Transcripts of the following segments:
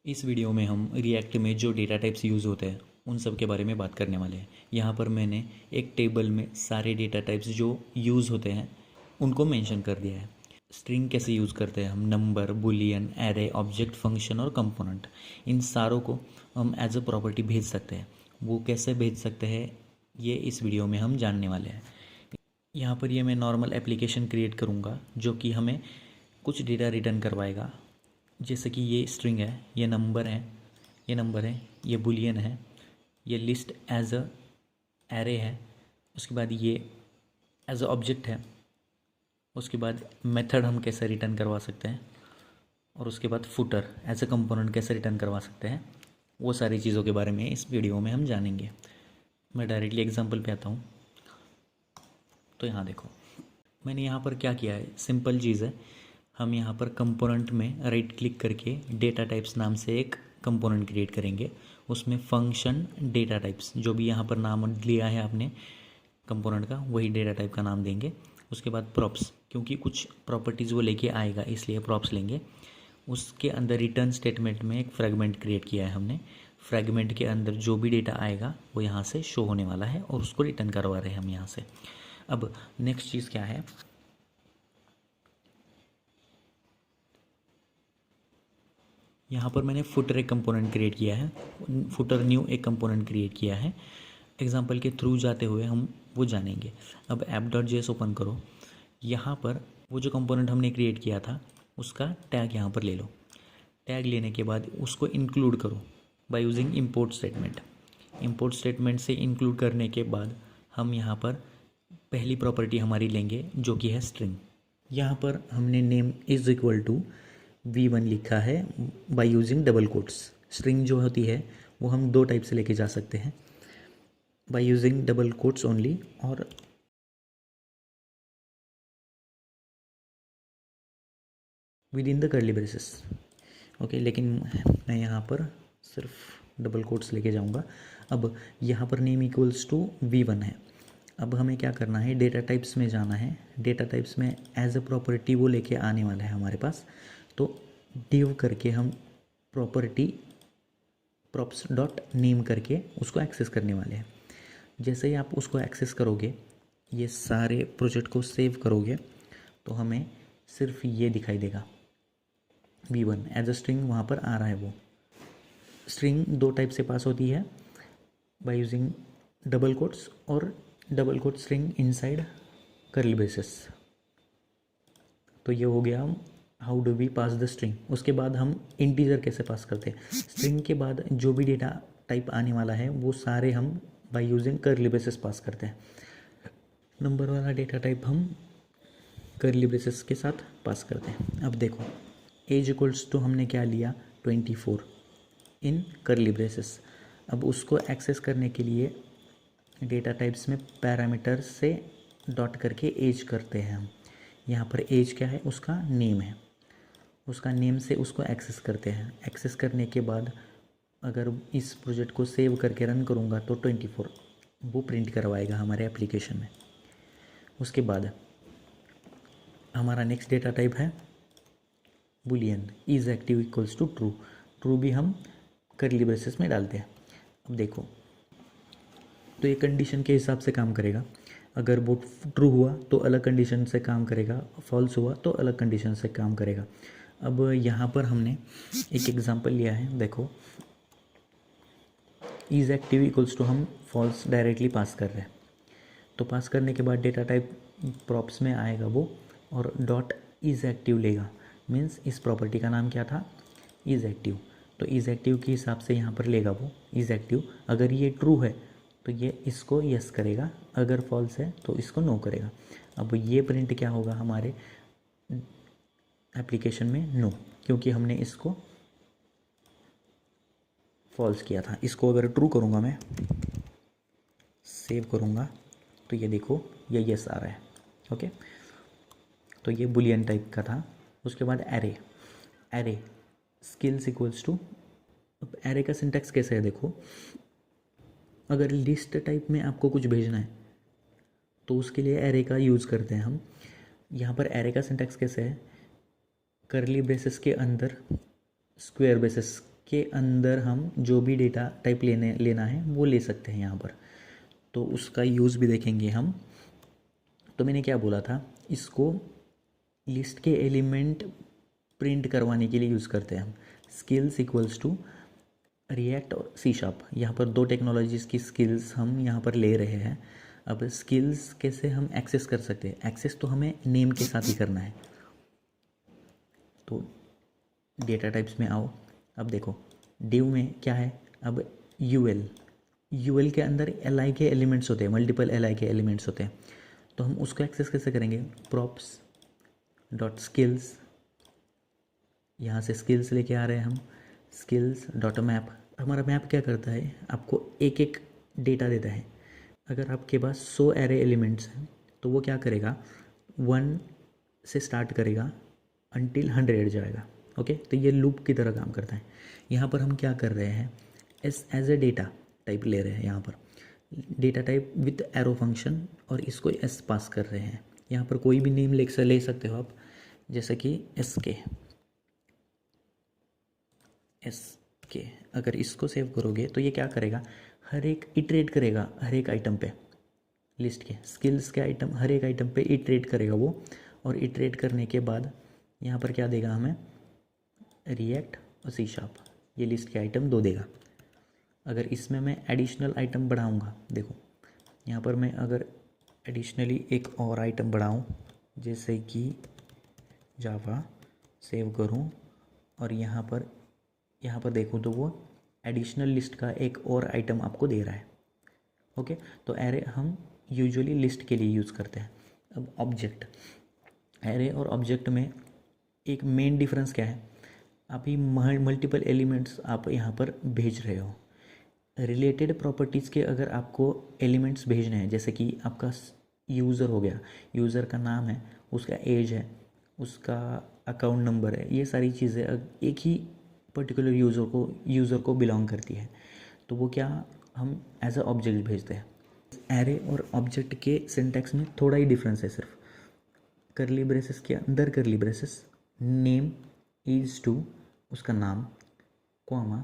इस वीडियो में हम रिएक्ट में जो डेटा टाइप्स यूज़ होते हैं उन सब के बारे में बात करने वाले हैं। यहाँ पर मैंने एक टेबल में सारे डेटा टाइप्स जो यूज़ होते हैं उनको मेंशन कर दिया है। स्ट्रिंग कैसे यूज़ करते हैं हम, number, Boolean, array, object, function और कंपोनेंट, इन सारों को हम एज अ प्रॉपर्टी भेज सकते हैं। वो कैसे भेज सकते हैं ये इस वीडियो में हम जानने वाले हैं। यहाँ पर ये मैं नॉर्मल एप्लीकेशन क्रिएट करूँगा जो कि हमें कुछ डेटा रिटर्न करवाएगा। जैसे कि ये स्ट्रिंग है, ये नंबर है, ये नंबर है, ये बुलियन है, ये लिस्ट एज अ एरे है, उसके बाद ये एज अ ऑब्जेक्ट है, उसके बाद मेथड हम कैसे रिटर्न करवा सकते हैं, और उसके बाद फुटर एज अ कंपोनेंट कैसे रिटर्न करवा सकते हैं। वो सारी चीज़ों के बारे में इस वीडियो में हम जानेंगे। मैं डायरेक्टली एग्जांपल पे आता हूँ। तो यहाँ देखो, मैंने यहाँ पर क्या किया है, सिंपल चीज़ है। हम यहाँ पर कंपोनेंट में राइट क्लिक करके डेटा टाइप्स नाम से एक कंपोनेंट क्रिएट करेंगे। उसमें फंक्शन डेटा टाइप्स, जो भी यहाँ पर नाम लिया है आपने कंपोनेंट का, वही डेटा टाइप का नाम देंगे। उसके बाद प्रॉप्स, क्योंकि कुछ प्रॉपर्टीज़ वो लेके आएगा इसलिए प्रॉप्स लेंगे। उसके अंदर रिटर्न स्टेटमेंट में एक फ्रेगमेंट क्रिएट किया है हमने। फ्रेगमेंट के अंदर जो भी डेटा आएगा वो यहाँ से शो होने वाला है और उसको रिटर्न करवा रहे हैं हम यहाँ से। अब नेक्स्ट चीज़ क्या है, यहाँ पर मैंने फुटर एक कंपोनेंट क्रिएट किया है, फुटर न्यू एक कंपोनेंट क्रिएट किया है। एग्जांपल के थ्रू जाते हुए हम वो जानेंगे। अब app.js ओपन करो। यहाँ पर वो जो कंपोनेंट हमने क्रिएट किया था उसका टैग यहाँ पर ले लो। टैग लेने के बाद उसको इंक्लूड करो by using import statement. Import statement से इंक्लूड करने के बाद हम यहाँ पर पहली प्रॉपर्टी हमारी लेंगे जो कि है स्ट्रिंग। यहाँ पर हमने name is equal to v1 लिखा है by using double quotes. String जो होती है वो हम दो टाइप से लेके जा सकते हैं, by using double quotes only और within the curly braces. Okay, लेकिन मैं यहाँ पर सिर्फ डबल कोट्स लेके जाऊँगा। अब यहाँ पर नेम इक्वल्स टू v1 है। अब हमें क्या करना है, डेटा टाइप्स में जाना है। डेटा टाइप्स में एज अ प्रॉपर्टी वो लेके आने वाला है हमारे पास। तो डिव करके हम प्रॉपर्टी प्रॉप्स डॉट नेम करके उसको एक्सेस करने वाले हैं। जैसे ही आप उसको एक्सेस करोगे, ये सारे प्रोजेक्ट को सेव करोगे, तो हमें सिर्फ ये दिखाई देगा v1 एज अ स्ट्रिंग। वहाँ पर आ रहा है। वो स्ट्रिंग दो टाइप से पास होती है, बाय यूजिंग डबल कोट्स और double quote string inside curly braces. तो ये हो गया हम how do we pass the string. उसके बाद हम इंटीजर कैसे पास करते हैं। स्ट्रिंग के बाद जो भी डेटा टाइप आने वाला है वो सारे हम बाय यूजिंग कर्ली ब्रेसेस पास करते हैं। नंबर वाला डेटा टाइप हम कर्ली ब्रेसेस के साथ पास करते हैं। अब देखो, एज इक्वल्स टू हमने क्या लिया, 24 इन कर्ली ब्रेसेस। अब उसको एक्सेस करने के लिए डेटा टाइप्स में पैरामीटर से डॉट करके एज करते हैं हम। यहाँ पर एज क्या है, उसका नेम है। उसका नेम से उसको एक्सेस करते हैं। एक्सेस करने के बाद अगर इस प्रोजेक्ट को सेव करके रन करूँगा तो 24 वो प्रिंट करवाएगा हमारे एप्लीकेशन में। उसके बाद हमारा नेक्स्ट डेटा टाइप है boolean, is active equals to true. True भी हम कर्ली ब्रेसेस में डालते हैं। अब देखो, तो ये कंडीशन के हिसाब से काम करेगा। अगर वो ट्रू हुआ तो अलग कंडीशन से काम करेगा, फॉल्स हुआ तो अलग कंडीशन से काम करेगा। अब यहाँ पर हमने एक एग्जांपल लिया है। देखो, इज़ एक्टिव इक्वल्स टू हम फॉल्स डायरेक्टली पास कर रहे हैं। तो पास करने के बाद डेटा टाइप प्रॉप्स में आएगा वो, और डॉट इज़ एक्टिव लेगा। मीन्स इस प्रॉपर्टी का नाम क्या था, इज़ एक्टिव। तो इज़ एक्टिव के हिसाब से यहाँ पर लेगा वो इज़ एक्टिव। अगर ये ट्रू है तो ये इसको यस करेगा, अगर फॉल्स है तो इसको नो करेगा। अब ये प्रिंट क्या होगा हमारे एप्लीकेशन में, नो, क्योंकि हमने इसको फॉल्स किया था। इसको अगर ट्रू करूँगा, मैं सेव करूँगा, तो ये देखो ये यस आ रहा है। ओके, तो ये बुलियन टाइप का था। उसके बाद array, array skills equals to, अब एरे का सिंटैक्स कैसे है देखो, अगर लिस्ट टाइप में आपको कुछ भेजना है तो उसके लिए एरे का यूज़ करते हैं हम। यहाँ पर एरे का सिंटैक्स कैसे है, कर्ली ब्रेसेस के अंदर स्क्वायर ब्रेसेस के अंदर हम जो भी डेटा टाइप लेना है वो ले सकते हैं यहाँ पर। तो उसका यूज़ भी देखेंगे हम। तो मैंने क्या बोला था, इसको लिस्ट के एलिमेंट प्रिंट करवाने के लिए यूज़ करते हैं हम। स्किल्स इक्वल्स टू रिएक्ट और सी शार्प, यहाँ पर दो टेक्नोलॉजीज़ की स्किल्स हम यहाँ पर ले रहे हैं। अब स्किल्स कैसे हम एक्सेस कर सकते हैं, एक्सेस तो हमें नेम के साथ ही करना है। तो डेटा टाइप्स में आओ, अब देखो डिव में क्या है, अब यूएल के अंदर एल के एलिमेंट्स होते हैं, मल्टीपल एल के एलिमेंट्स होते हैं। तो हम उसको एक्सेस कैसे करेंगे, प्रॉप्स डॉट स्किल्स, यहाँ से स्किल्स लेके आ रहे हैं हम, स्किल्स डॉट मैप। हमारा मैप क्या करता है, आपको एक एक डेटा देता है। अगर आपके पास 100 एरे एलिमेंट्स हैं तो वो क्या करेगा, 1 से स्टार्ट करेगा अंटिल 100 जाएगा। ओके, तो ये लूप की तरह काम करता है। यहाँ पर हम क्या कर रहे हैं, एज ए डेटा टाइप ले रहे हैं, यहाँ पर data type with arrow function, और इसको एस पास कर रहे हैं। यहाँ पर कोई भी नेम ले सकते हो आप, जैसे कि एस के। अगर इसको सेव करोगे तो ये क्या करेगा, हर एक इटरेट करेगा हर एक आइटम पे, लिस्ट के स्किल्स के आइटम हर एक आइटम पे इटरेट करेगा वो। और इटरेट करने के बाद यहाँ पर क्या देगा हमें, रिएक्ट और सी शार्प, ये लिस्ट के आइटम 2 देगा। अगर इसमें मैं एडिशनल आइटम बढ़ाऊँगा, देखो यहाँ पर मैं अगर एडिशनली एक और आइटम बढ़ाऊँ, जैसे कि जावा, सेव करूँ और यहाँ पर देखूँ तो वो एडिशनल लिस्ट का एक और आइटम आपको दे रहा है। ओके, तो एरे हम यूजुअली लिस्ट के लिए यूज़ करते हैं। अब ऑब्जेक्ट, एरे और ऑब्जेक्ट में एक मेन डिफरेंस क्या है, आप ही मल्टीपल एलिमेंट्स आप यहाँ पर भेज रहे हो। रिलेटेड प्रॉपर्टीज़ के अगर आपको एलिमेंट्स भेजने हैं, जैसे कि आपका यूज़र हो गया, यूज़र का नाम है, उसका एज है, उसका अकाउंट नंबर है, ये सारी चीज़ें एक ही पर्टिकुलर यूज़र को बिलोंग करती है, तो वो क्या हम एज अ ऑब्जेक्ट भेजते हैं। एरे और ऑब्जेक्ट के सिंटैक्स में थोड़ा ही डिफरेंस है, सिर्फ करली ब्रेसेस के अंदर करली ब्रेसेस, नेम इज टू उसका नाम, कॉमा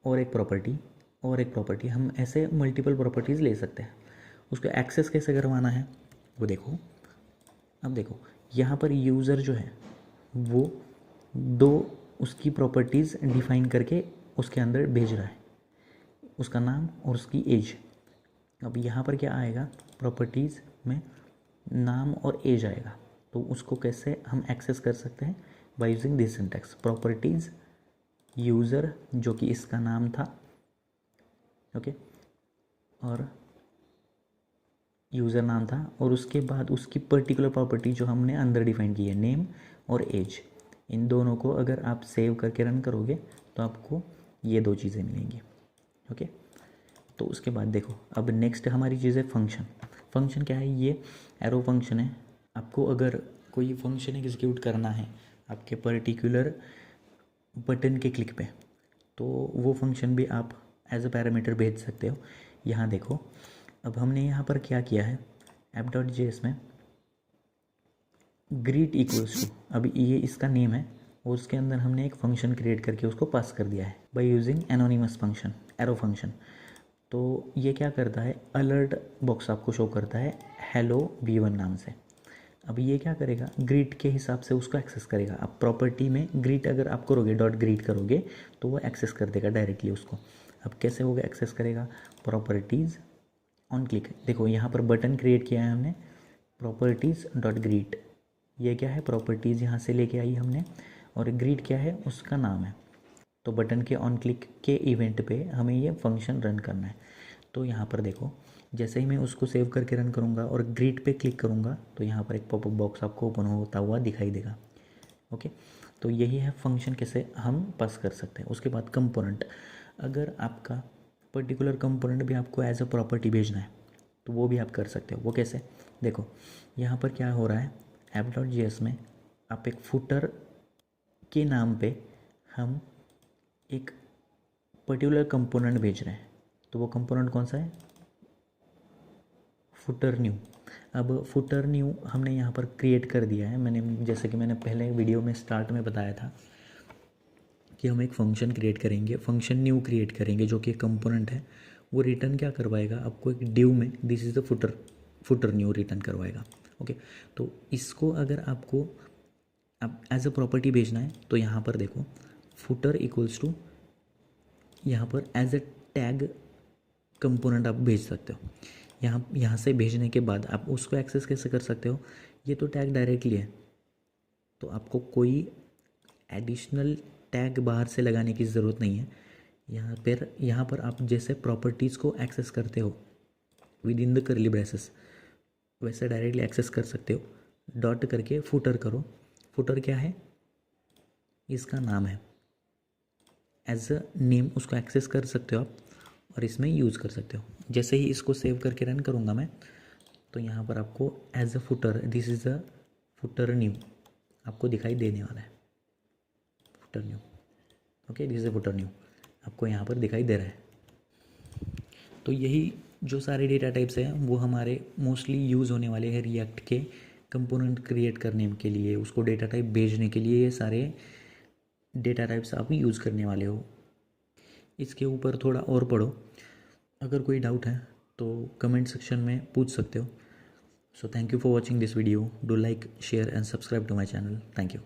और एक प्रॉपर्टी हम ऐसे मल्टीपल प्रॉपर्टीज़ ले सकते हैं। उसको एक्सेस कैसे करवाना है वो देखो। अब देखो यहाँ पर यूज़र जो है वो 2 उसकी प्रॉपर्टीज़ डिफाइन करके उसके अंदर भेज रहा है, उसका नाम और उसकी एज। अब यहाँ पर क्या आएगा, प्रॉपर्टीज़ में नाम और एज आएगा, तो उसको कैसे हम एक्सेस कर सकते हैं, by using this syntax, properties user जो कि इसका नाम था, ओके, और यूज़र नाम था, और उसके बाद उसकी पर्टिकुलर प्रॉपर्टी जो हमने अंदर डिफाइन की है, नेम और एज। इन दोनों को अगर आप सेव करके रन करोगे तो आपको ये 2 चीज़ें मिलेंगी। ओके, तो उसके बाद देखो अब नेक्स्ट हमारी चीज़ है फंक्शन। फंक्शन क्या है, ये एरो फंक्शन है। आपको अगर कोई फंक्शन एग्जीक्यूट करना है आपके पर्टिकुलर बटन के क्लिक पे, तो वो फंक्शन भी आप एज अ पैरामीटर भेज सकते हो। यहाँ देखो अब हमने यहाँ पर क्या किया है, app.js में ग्रीट इक्वल्स टू, अभी ये इसका नेम है और उसके अंदर हमने एक फंक्शन क्रिएट करके उसको पास कर दिया है by using anonymous function, arrow function. तो ये क्या करता है, अलर्ट बॉक्स आपको शो करता है हेलो v1 नाम से। अब ये क्या करेगा, ग्रीट के हिसाब से उसको एक्सेस करेगा। अब प्रॉपर्टी में ग्रीट अगर आप करोगे, डॉट ग्रीट करोगे तो वो एक्सेस कर देगा डायरेक्टली उसको। अब कैसे होगा, एक्सेस करेगा प्रॉपर्टीज़ ऑन क्लिक। देखो यहाँ पर बटन क्रिएट किया है हमने, प्रॉपर्टीज़ डॉट ग्रीट, ये क्या है, प्रॉपर्टीज़ यहाँ से लेके आई हमने, और ग्रीट क्या है, उसका नाम है। तो बटन के ऑन क्लिक के इवेंट पे हमें ये फंक्शन रन करना है। तो यहाँ पर देखो जैसे ही मैं उसको सेव करके रन करूँगा और ग्रीट पे क्लिक करूँगा तो यहाँ पर एक पॉपअप बॉक्स आपको ओपन होता हुआ दिखाई देगा। ओके, तो यही है फंक्शन कैसे हम पास कर सकते हैं। उसके बाद कंपोनेंट, अगर आपका पर्टिकुलर कंपोनेंट भी आपको एज अ प्रॉपर्टी भेजना है तो वो भी आप कर सकते हो। वो कैसे, देखो यहाँ पर क्या हो रहा है, app.js में आप एक फुटर के नाम पे हम एक पर्टिकुलर कंपोनेंट भेज रहे हैं, तो वो कंपोनेंट कौन सा है, फुटर न्यू। अब फुटर न्यू हमने यहाँ पर क्रिएट कर दिया है, मैंने जैसे कि मैंने पहले वीडियो में स्टार्ट में बताया था कि हम एक फंक्शन क्रिएट करेंगे, फंक्शन न्यू क्रिएट करेंगे जो कि कंपोनेंट है, वो रिटर्न क्या करवाएगा आपको एक डिव में this is the footer new return करवाएगा। ओके, तो इसको अगर आपको अब एज अ प्रॉपर्टी भेजना है तो यहाँ पर देखो फुटर इक्वल्स टू, यहाँ पर एज अ टैग कंपोनेंट आप भेज सकते हो। यहाँ से भेजने के बाद आप उसको एक्सेस कैसे कर सकते हो, ये तो टैग डायरेक्टली है, तो आपको कोई एडिशनल टैग बाहर से लगाने की ज़रूरत नहीं है। यहाँ पर आप जैसे प्रॉपर्टीज़ को एक्सेस करते हो विद इन द करली ब्रेसेस, वैसे डायरेक्टली एक्सेस कर सकते हो। डॉट करके फुटर करो, फुटर क्या है, इसका नाम है, एज अ नेम उसको एक्सेस कर सकते हो आप और इसमें यूज़ कर सकते हो। जैसे ही इसको सेव करके रन करूँगा मैं, तो यहाँ पर आपको as a footer this is a footer new आपको दिखाई देने वाला है, footer new. Okay, this is a footer new आपको यहाँ पर दिखाई दे रहा है। तो यही जो सारे डेटा टाइप्स हैं वो हमारे मोस्टली यूज़ होने वाले हैं रिएक्ट के कंपोनेंट क्रिएट करने के लिए, उसको डेटा टाइप भेजने के लिए। ये सारे डेटा टाइप्स आप यूज़ करने वाले हो। इसके ऊपर थोड़ा और पढ़ो, अगर कोई डाउट है तो कमेंट सेक्शन में पूछ सकते हो। So thank you for watching this video, do like share and subscribe to my channel. Thank you.